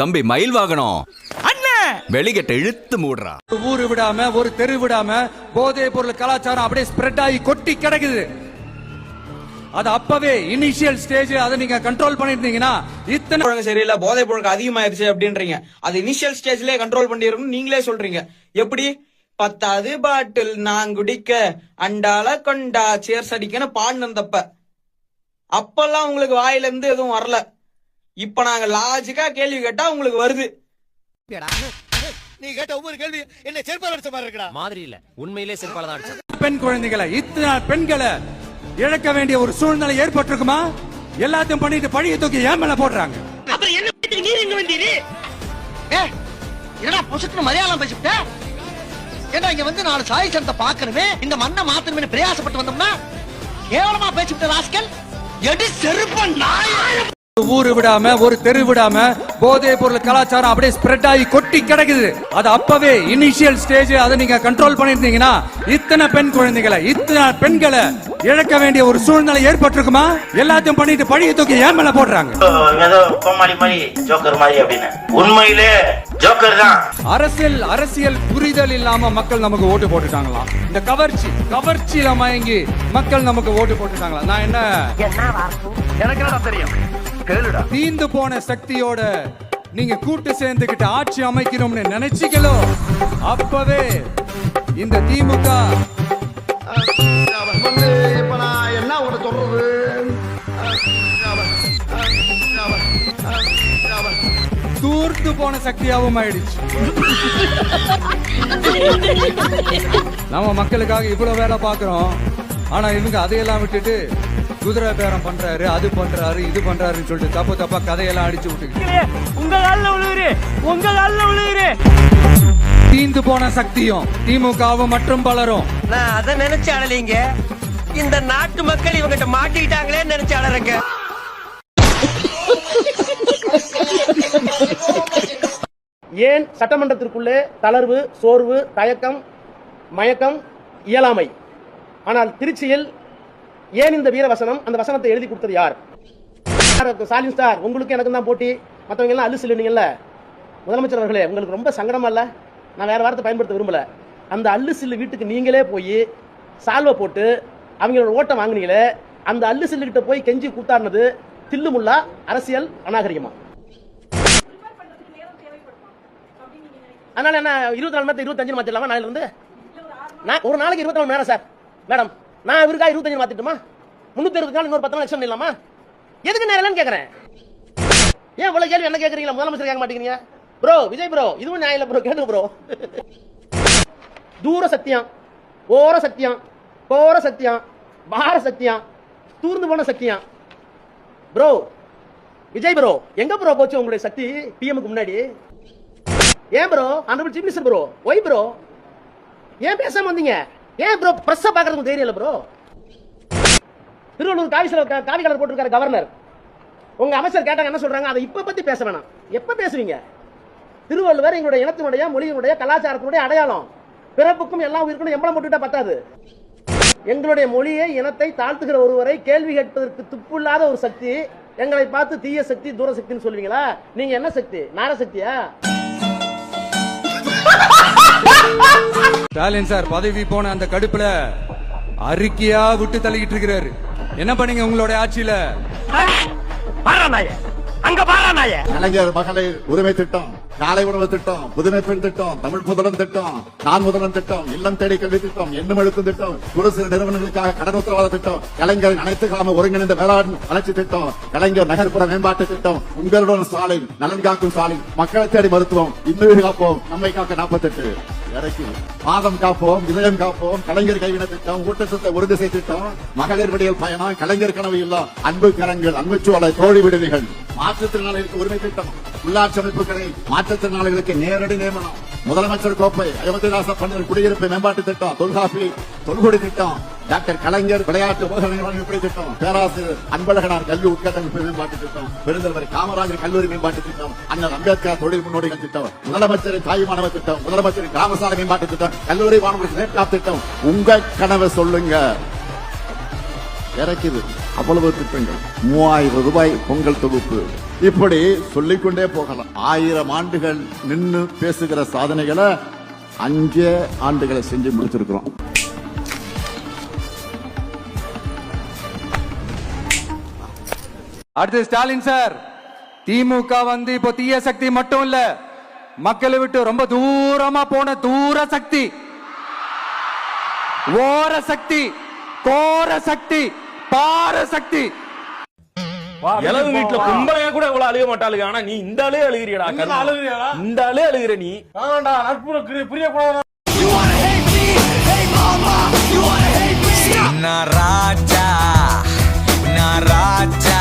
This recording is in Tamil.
தம்பி மயில் வாகனம் வெளிகட்ட இழுத்து மூடுறா. ஊரு விடாம ஒரு தெரு விடாம போதை பொருள் கலாச்சாரம் அப்படியே ஸ்ப்ரெட் ஆகி கொட்டி கிடக்குது. அது அப்பவே இனிஷியல் ஸ்டேஜ் அதை நீங்க கண்ட்ரோல் பண்ணிருந்தீங்கன்னா இத்தனை சரியில்லை, போதை பொருளுக்கு அதிகமாயிருச்சு அப்படின்றீங்க. அது இனிஷியல் ஸ்டேஜ்லயே கண்ட்ரோல் பண்ணிருக்கணும் நீங்களே சொல்றீங்க. எப்படி 10 பாட்டில் நான் குடிக்க அண்டால கொண்டா சேர்ஸ் அடிக்கன்னு பாடினந்தப்ப அப்பெல்லாம் உங்களுக்கு வாயில இருந்து எதுவும் வரல. இப்ப நாங்க லாஜிக்கா கேள்வி கேட்டா உங்களுக்கு வருது. நீ கேட்ட ஒவ்வொரு கேள்வி என்ன செருப்பால அடிச்ச மாதிரி இருக்கடா. மாதிரி இல்ல, உண்மையிலே செருப்பால தான் அடிச்சது. பெண் குழந்தைகளை இத்தனை பெண்களை இழக்க வேண்டிய ஒரு சூழ்நிலை ஏற்பட்டிருக்குமா? எல்லாத்தையும் பண்ணிட்டு பழிய தூக்கி ஏன் மேல போடுறாங்க. அப்புறம் என்ன வீட்டுக்கு நீர் எங்க வந்தீரு? என்னடா பொசுக்கு மலையாளம் பேசிட்ட? ஏன்னா இங்க வந்து நாலு சாய் சனத்தை பாக்கணுமே, இந்த மண்ணை மாத்தணுமே பிரயாசப்பட்டு வந்தோம்னா கேவலமா பேசிவிட்ட ராஸ்கல். எடி செருப்ப நாய். ஊரு விடாம ஒரு தெரு விடாம போதை பொருள் கலாச்சாரம் அப்படியே ஸ்ப்ரெட் ஆகி கொட்டி கிடக்குது. அது அப்பவே இனிஷியல் ஸ்டேஜ் அதை நீங்க கண்ட்ரோல் பண்ணிருந்தீங்கன்னா இத்தனை பெண் குழந்தைகளை இத்தனை பெண்களை இழக்க வேண்டிய ஒரு சூழ்நிலை ஏற்பட்டிருக்குமா? எல்லாத்தையும் பண்ணிட்டு பழிய தூக்கி ஏன் மேல போடுறாங்க. உண்மையிலே ஜோக்கர் தான். அரசியல் புரிதல் இல்லாம மக்கள் நமக்கு ஓட்டு போட்டுட்டாங்களாம். இந்த கவர்ச்சியில மயங்கி மக்கள் நமக்கு ஓட்டு போட்டுட்டாங்களா? நான் என்ன எனக்கு தெரியும், தீந்து போன சக்தியோட நீங்க கூட்டு சேர்ந்துகிட்டு ஆட்சி அமைக்கணும்னு நினைச்சீங்களோ அப்பவே இந்த திமுக இப்ப நான் என்ன உங்களை சொல்றது? தூர்த்து போன சக்தியாவும் ஆயிடுச்சு. நம்ம மக்களுக்காக இவ்வளவு வேலை பாக்குறோம். ஆனா இவங்க அதையெல்லாம் விட்டுட்டு குதிரை பேரம் பண்றாரு, அது பண்றாரு, இது பண்றாருன்னு சொல்லிட்டு தப்பா கதையெல்லாம் அடிச்சு விட்டு உங்க கால்ல விழுகுறே. தீந்து போன சக்தியும் திமுகவும் மற்றும் பலரும். நான் அதை நினைச்சு அழலீங்க, இந்த நாட்டு மக்கள் இவங்கிட்ட மாட்டிக்கிட்டாங்களே நினைச்சு அழறங்க. ஏன் சட்டமன்றத்திற்குள்ளே தளர்வு, சோர்வு, தயக்கம், மயக்கம், இயலாமை? ஆனால் திருச்சியில் ஏன் இந்த வீரவசனம்? அந்த வசனத்தை எழுதி கொடுத்தது யார்? ஸ்டாலின் சார், உங்களுக்கு எனக்கு தான் போட்டி, மற்றவங்க எல்லாம் அள்ளு சில்லுனீங்கல்ல. முதலமைச்சர் அவர்களே, உங்களுக்கு ரொம்ப சங்கடமா இல்ல? நான் வேற வார்த்தை பயன்படுத்த விரும்பல. அந்த அள்ளு சில்லு வீட்டுக்கு நீங்களே போய் சால்வை போட்டு அவங்களோட ஓட்டை வாங்கினீங்களே, அந்த அள்ளு சில்லு கிட்ட போய் கெஞ்சி கூத்தாடினது தில்லுமுல்லா அரசியல் அநாகரிகமா? அதனால என்ன 24 மணி 25 மாத்திடலாமா? நாளைல இருந்து நான் ஒரு நாளைக்கு 24 மணி நேரம் சார் மேடம், நான் இவருக்கா 25 மாத்திட்டுமா? 360 நாள் இன்னொரு 10 நாள் எக்ஸ்டன் இல்லாமா? எதுக்கு நேரம் கேக்குறேன்? ஏன் இவ்வளவு கேள்வி என்ன கேக்குறீங்களா? முதலமைச்சர் கேட்க மாட்டேங்கிறீங்க ப்ரோ. விஜய் ப்ரோ, இதுவும் நியாயம் இல்ல ப்ரோ, கேட்டு ப்ரோ. தூர சத்தியம், ஓர சத்தியம், கோர சத்தியம், பார சத்தியம், தூர்ந்து போன சத்தியம். ப்ரோ விஜய் ப்ரோ, எங்க ப்ரோ போச்சு உங்களுடைய சக்தி பிஎம்க்கு முன்னாடி? ஏன் bro honourable chief minister bro, why bro ஏன் பேசாம வந்தீங்க? ஏன் ப்ரோ பிரஸ் பாக்குறதுக்கு தைரியம் இல்ல ப்ரோ? திருவள்ளூர் காவி கலர் போட்டிருக்காரு கவர்னர். உங்க அமைச்சர் கேட்டாங்க என்ன சொல்றாங்க? அதை இப்ப பத்தி பேச வேணாம். எப்ப பேசுவீங்க? திருவள்ளுவர் எங்களுடைய இனத்தினுடைய, மொழியினுடைய, கலாச்சாரத்தினுடைய அடையாளம். பிறப்புக்கும் எல்லா உயிருக்கும் எம்பளம் போட்டுட்டா பத்தாது. எங்களுடைய மொழியை, இனத்தை தாழ்த்துகிற ஒருவரை கேள்வி கேட்பதற்கு துப்புள்ளாத ஒரு சக்தி எங்களை பார்த்து தீய சக்தி, தூர சக்தின்னு சொல்லுவீங்களா? நீங்க என்ன சக்தி? நார சக்தியா? ஸ்டாலின் சார் பதவி போன அந்த கடுப்புல அறிக்கையா விட்டு தள்ளிக்கிட்டு இருக்கிறாரு. என்ன பண்ணீங்க உங்களுடைய ஆட்சியில? கலைஞர் மகளிர் உரிமை திட்டம், காலை உணவு திட்டம், புதுமை பெண் திட்டம், தமிழ் முதலன் திட்டம், நான் முதலன் திட்டம், இல்லம் தேடி கல்வி திட்டம், எண்ணும் எழுத்து திட்டம், குறு சிறு நிறுவனங்களுக்காக கடன் உத்தரவாத திட்டம், கலைஞர் அனைத்து கால ஒருங்கிணைந்த வேளாண் வளர்ச்சி திட்டம், கலைஞர் நகர்ப்புற மேம்பாட்டு திட்டம், உங்களுடன் ஸ்டாலின், நலன் காக்கும் ஸ்டாலின், மக்களை தேடி மருத்துவம், இன்னுயிர் காப்போம், நம்மை காக்க 48 இறக்கி பாதம் காப்போம், இதயம் காப்போம், கலைஞர் கைவின திட்டம், ஊட்டச்சத்தை உறுதி செய் திட்டம், மகளிர் விடியல் பயணம், கலைஞர் கனவு இல்லம், அன்பு கரங்கள், அன்புச்சோலை, தோழி விடுதிகள், மாற்றுத்திறனாளிகளுக்கு உரிமை திட்டம், உள்ளாட்சி அமைப்புகளை மாற்றுத்திறனாளிகளுக்கு நேரடி நியமனம், முதலமைச்சர் கோப்பை, அயோத்திதாச பண்டர் குடியிருப்பு மேம்பாட்டு திட்டம், தொல்காப்பி தொல்குடி திட்டம், டாக்டர் கலைஞர் விளையாட்டு உபகரண திட்டம், பேராசிரியர் அன்பழகனார் கல்வி உட்கட்டமைப்பு மேம்பாட்டு திட்டம், பெருந்தலைவர் காமராஜர் கல்லூரி மேம்பாட்டு திட்டம், அண்ணல் அம்பேத்கர் தொழில் முன்னோடிகள் திட்டம், முதலமைச்சரின் தாய் மாணவர் திட்டம், முதலமைச்சரின் கிராமசாலை மேம்பாட்டு திட்டம், கல்லூரி மாணவர்களுக்கு லேப்டாப் திட்டம். உங்க கனவை சொல்லுங்க. இறக்குது. அவ்வளவு திட்டங்கள் 3000 ரூபாய் பொங்கல் தொகுப்பு இப்படி சொல்லிக்கொண்டே போகலாம் 1000 ஆண்டுகள் நின்னு பேசுகிற சாதனைகளை 5 ஆண்டுகளை செஞ்சு முடிச்சிருக்கிறோம். அடுத்து ஸ்டாலின் சார், திமுக வந்து இப்போ தீய சக்தி மட்டும் இல்ல, மக்களை விட்டு ரொம்ப தூரமா போன தூர சக்தி, ஓர சக்தி, கோர சக்தி, பார சக்தி. இளவு வீட்டுல கும்பலையா கூட இவ்வளவு அழுக மாட்டாளுங்க. ஆனா நீ இந்த ஆளே அழுகிறியடா. இந்த ஆளே அழுகிற நீ. நான் ராஜா